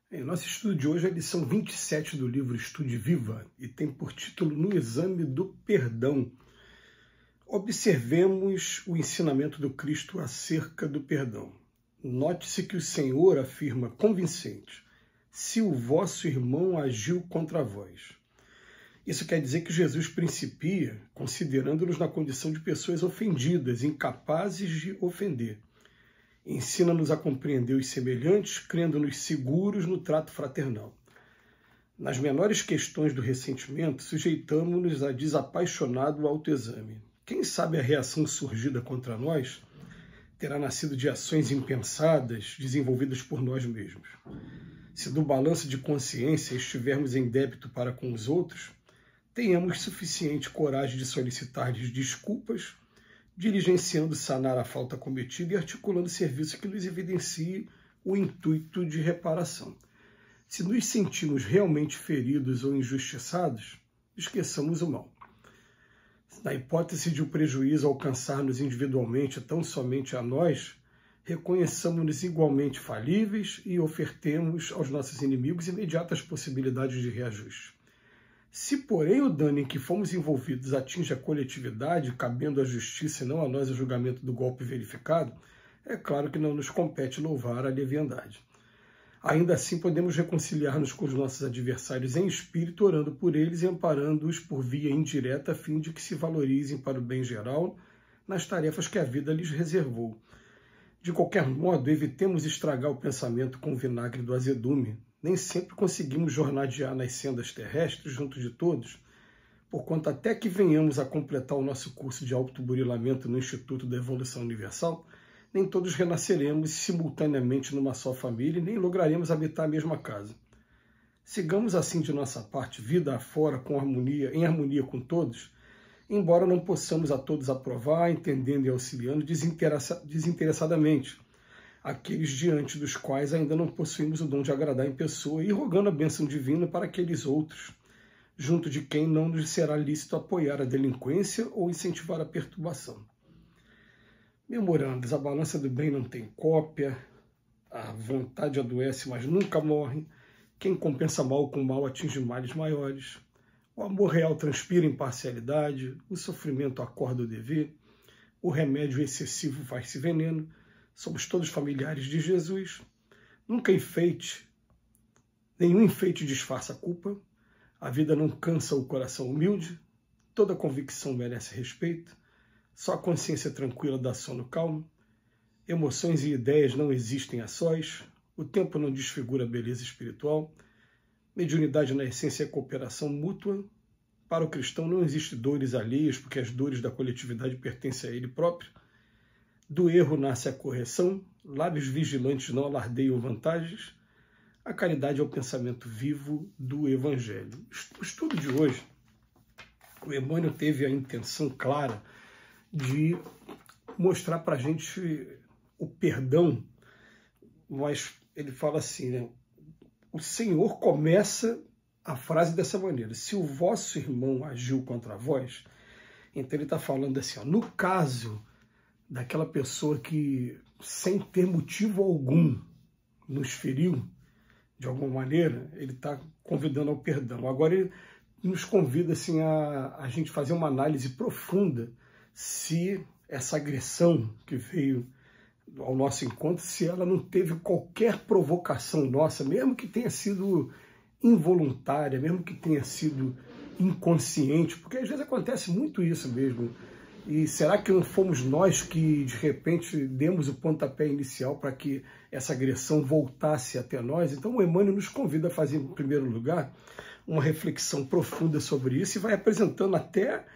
Nosso estudo de hoje é a lição 27 do livro Estude Viva e tem por título No Exame do Perdão. Observemos o ensinamento do Cristo acerca do perdão. Note-se que o Senhor afirma convincente: se o vosso irmão agiu contra vós. Isso quer dizer que Jesus principia considerando-nos na condição de pessoas ofendidas, incapazes de ofender. Ensina-nos a compreender os semelhantes, crendo-nos seguros no trato fraternal. Nas menores questões do ressentimento, sujeitamo-nos a desapaixonado autoexame. Quem sabe a reação surgida contra nós terá nascido de ações impensadas, desenvolvidas por nós mesmos. Se do balanço de consciência estivermos em débito para com os outros, tenhamos suficiente coragem de solicitar-lhes desculpas, diligenciando sanar a falta cometida e articulando serviço que nos evidencie o intuito de reparação. Se nos sentimos realmente feridos ou injustiçados, esqueçamos o mal. Na hipótese de o prejuízo alcançar-nos individualmente tão somente a nós, reconheçamos-nos igualmente falíveis e ofertemos aos nossos inimigos imediatas possibilidades de reajuste. Se, porém, o dano em que fomos envolvidos atinge a coletividade, cabendo à justiça e não a nós o julgamento do golpe verificado, é claro que não nos compete louvar a leviandade. Ainda assim, podemos reconciliar-nos com os nossos adversários em espírito, orando por eles e amparando-os por via indireta, a fim de que se valorizem para o bem geral nas tarefas que a vida lhes reservou. De qualquer modo, evitemos estragar o pensamento com o vinagre do azedume. Nem sempre conseguimos jornadear nas sendas terrestres junto de todos, porquanto até que venhamos a completar o nosso curso de autoburilamento no Instituto da Evolução Universal, nem todos renasceremos simultaneamente numa só família e nem lograremos habitar a mesma casa. Sigamos assim de nossa parte, vida afora, em harmonia com todos, embora não possamos a todos aprovar, entendendo e auxiliando desinteressadamente, aqueles diante dos quais ainda não possuímos o dom de agradar em pessoa, e rogando a bênção divina para aqueles outros, junto de quem não nos será lícito apoiar a delinquência ou incentivar a perturbação. Memorandas, a balança do bem não tem cópia, a vontade adoece, mas nunca morre, quem compensa mal com mal atinge males maiores, o amor real transpira imparcialidade, o sofrimento acorda o dever, o remédio excessivo faz-se veneno. Somos todos familiares de Jesus. Nenhum enfeite disfarça a culpa. A vida não cansa o coração humilde. Toda convicção merece respeito. Só a consciência tranquila dá sono calmo. Emoções e ideias não existem a sós. O tempo não desfigura a beleza espiritual. Mediunidade na essência é cooperação mútua. Para o cristão não existem dores alheias, porque as dores da coletividade pertencem a ele próprio. Do erro nasce a correção, lábios vigilantes não alardeiam vantagens. A caridade é o pensamento vivo do Evangelho. No estudo de hoje, o Emmanuel teve a intenção clara de mostrar para a gente o perdão, mas ele fala assim, né? O Senhor começa a frase dessa maneira: se o vosso irmão agiu contra vós, então ele está falando assim, ó, no caso daquela pessoa que, sem ter motivo algum, nos feriu, de alguma maneira, ele está convidando ao perdão. Agora ele nos convida assim, a gente fazer uma análise profunda se essa agressão que veio ao nosso encontro, se ela não teve qualquer provocação nossa, mesmo que tenha sido involuntária, mesmo que tenha sido inconsciente, porque às vezes acontece muito isso mesmo. E será que não fomos nós que, de repente, demos o pontapé inicial para que essa agressão voltasse até nós? Então, o Emmanuel nos convida a fazer, em primeiro lugar, uma reflexão profunda sobre isso e vai apresentando até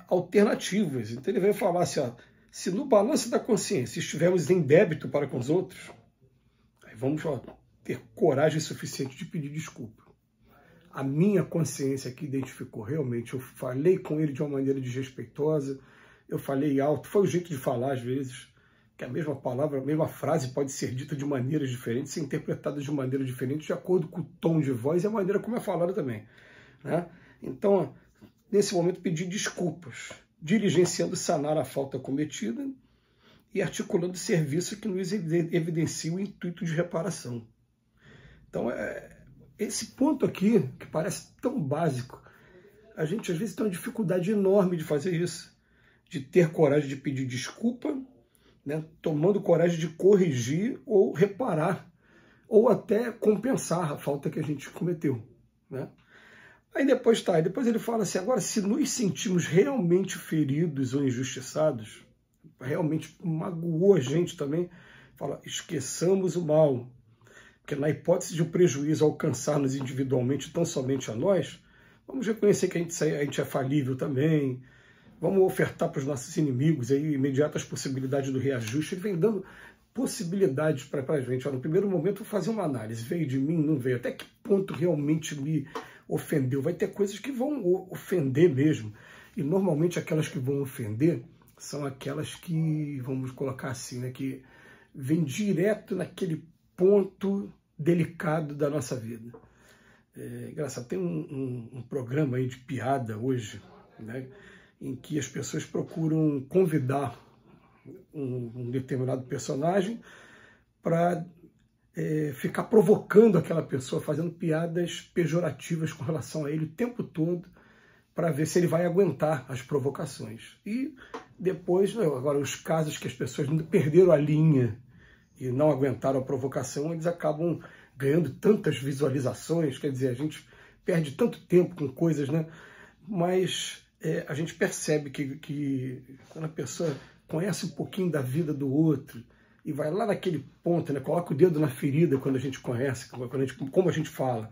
alternativas. Então, ele vai falar assim, ó, se no balanço da consciência estivermos em débito para com os outros, aí vamos ter coragem suficiente de pedir desculpa. A minha consciência que identificou realmente, eu falei com ele de uma maneira desrespeitosa, eu falei alto, foi o jeito de falar às vezes, que a mesma palavra, a mesma frase pode ser dita de maneiras diferentes, ser interpretada de maneira diferente, de acordo com o tom de voz e a maneira como é falada também, né? Então, nesse momento, pedir desculpas, diligenciando sanar a falta cometida e articulando serviço que nos evidencia o intuito de reparação. Então, esse ponto aqui, que parece tão básico, a gente às vezes tem uma dificuldade enorme de fazer isso, de ter coragem de pedir desculpa, né, tomando coragem de corrigir ou reparar, ou até compensar a falta que a gente cometeu, né? Aí depois ele fala assim, agora se nos sentimos realmente feridos ou injustiçados, realmente magoou a gente também, fala, esqueçamos o mal, porque na hipótese de o prejuízo alcançar-nos individualmente, tão somente a nós, vamos reconhecer que a gente é falível também, vamos ofertar para os nossos inimigos aí imediatas possibilidades do reajuste. Ele vem dando possibilidades para a gente. No primeiro momento, vou fazer uma análise. Veio de mim, não veio? Até que ponto realmente me ofendeu? Vai ter coisas que vão ofender mesmo. E normalmente aquelas que vão ofender são aquelas que, vamos colocar assim, né, que vem direto naquele ponto delicado da nossa vida. Engraçado, tem um programa aí de piada hoje, né, em que as pessoas procuram convidar um determinado personagem para ficar provocando aquela pessoa, fazendo piadas pejorativas com relação a ele o tempo todo, para ver se ele vai aguentar as provocações. E depois, agora, os casos que as pessoas perderam a linha e não aguentaram a provocação, eles acabam ganhando tantas visualizações, quer dizer, a gente perde tanto tempo com coisas, né? Mas a gente percebe que quando a pessoa conhece um pouquinho da vida do outro e vai lá naquele ponto, né, coloca o dedo na ferida quando a gente conhece, como a gente fala.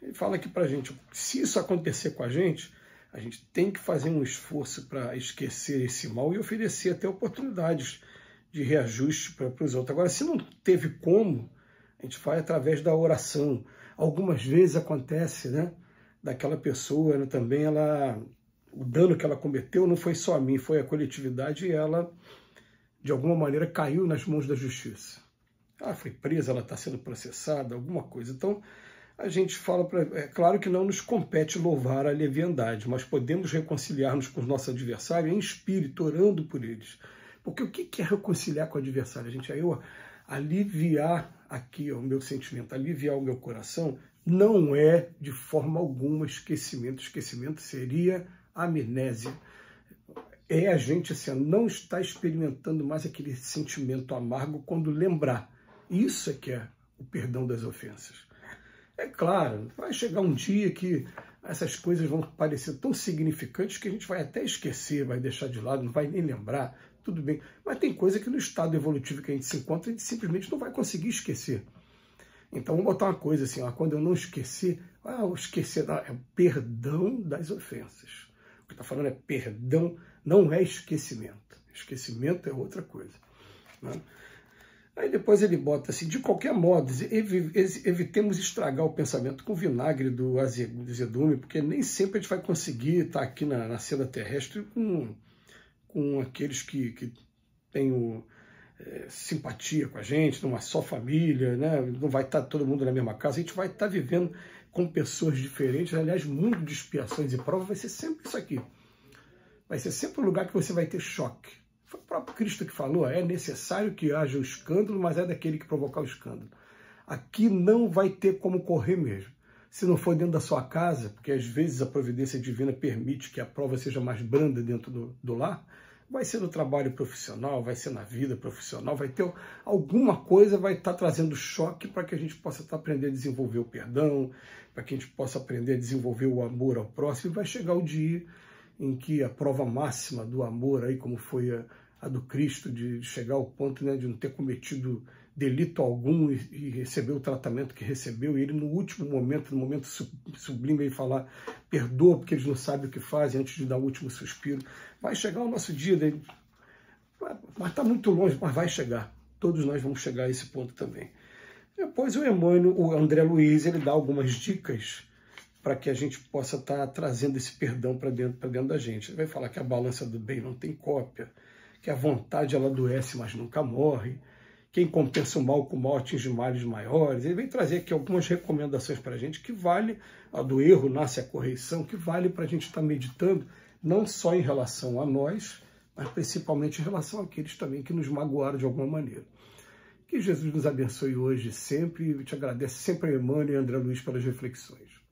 Ele fala aqui pra gente, se isso acontecer com a gente tem que fazer um esforço para esquecer esse mal e oferecer até oportunidades de reajuste para os outros. Agora, se não teve como, a gente vai através da oração. Algumas vezes acontece, né, daquela pessoa, né, também o dano que ela cometeu não foi só a mim, foi a coletividade, e ela, de alguma maneira, caiu nas mãos da justiça. Ela foi presa, ela está sendo processada, alguma coisa. Então, a gente fala, é claro que não nos compete louvar a leviandade, mas podemos reconciliar-nos com os nossos adversários em espírito, orando por eles. Porque o que é reconciliar com o adversário? Gente, eu aliviar aqui o meu sentimento, aliviar o meu coração, não é de forma alguma esquecimento. Esquecimento seria amnésia. É a gente assim, não está experimentando mais aquele sentimento amargo quando lembrar. Isso é que é o perdão das ofensas. É claro, vai chegar um dia que essas coisas vão parecer tão significantes que a gente vai até esquecer, vai deixar de lado, não vai nem lembrar, tudo bem. Mas tem coisa que no estado evolutivo que a gente se encontra, a gente simplesmente não vai conseguir esquecer. Então vamos botar uma coisa assim, quando eu não esquecer, esquecer é o perdão das ofensas. O que está falando é perdão, não é esquecimento. Esquecimento é outra coisa, né? Aí depois ele bota assim, de qualquer modo, evitemos estragar o pensamento com vinagre do azedume, porque nem sempre a gente vai conseguir estar aqui na cena terrestre com aqueles que têm simpatia com a gente, numa só família, né? Não vai estar todo mundo na mesma casa, a gente vai estar vivendo com pessoas diferentes. Aliás, mundo de expiações e provas vai ser sempre isso aqui. Vai ser sempre um lugar que você vai ter choque. Foi o próprio Cristo que falou, é necessário que haja o escândalo, mas é daquele que provocar o escândalo. Aqui não vai ter como correr mesmo. Se não for dentro da sua casa, porque às vezes a providência divina permite que a prova seja mais branda dentro do lar, vai ser no trabalho profissional, vai ser na vida profissional, vai ter alguma coisa, vai estar trazendo choque para que a gente possa aprender a desenvolver o perdão, para que a gente possa aprender a desenvolver o amor ao próximo, e vai chegar o dia em que a prova máxima do amor, aí, como foi a do Cristo, de chegar ao ponto, né, de não ter cometido delito algum e receber o tratamento que recebeu, e ele no último momento, no momento sublime, ele falar, perdoa porque eles não sabem o que fazem, antes de dar o último suspiro. Vai chegar o nosso dia, né? Mas está muito longe, mas vai chegar. Todos nós vamos chegar a esse ponto também. Depois o André Luiz, ele dá algumas dicas para que a gente possa estar trazendo esse perdão para dentro da gente. Ele vai falar que a balança do bem não tem cópia, que a vontade ela adoece, mas nunca morre. Quem compensa o mal com o mal atinge males maiores. Ele vem trazer aqui algumas recomendações para a gente que vale, a do erro nasce a correção, que vale para a gente estar meditando, não só em relação a nós, mas principalmente em relação àqueles também que nos magoaram de alguma maneira. Que Jesus nos abençoe hoje e sempre. Eu te agradeço sempre a Emmanuel e a André Luiz pelas reflexões.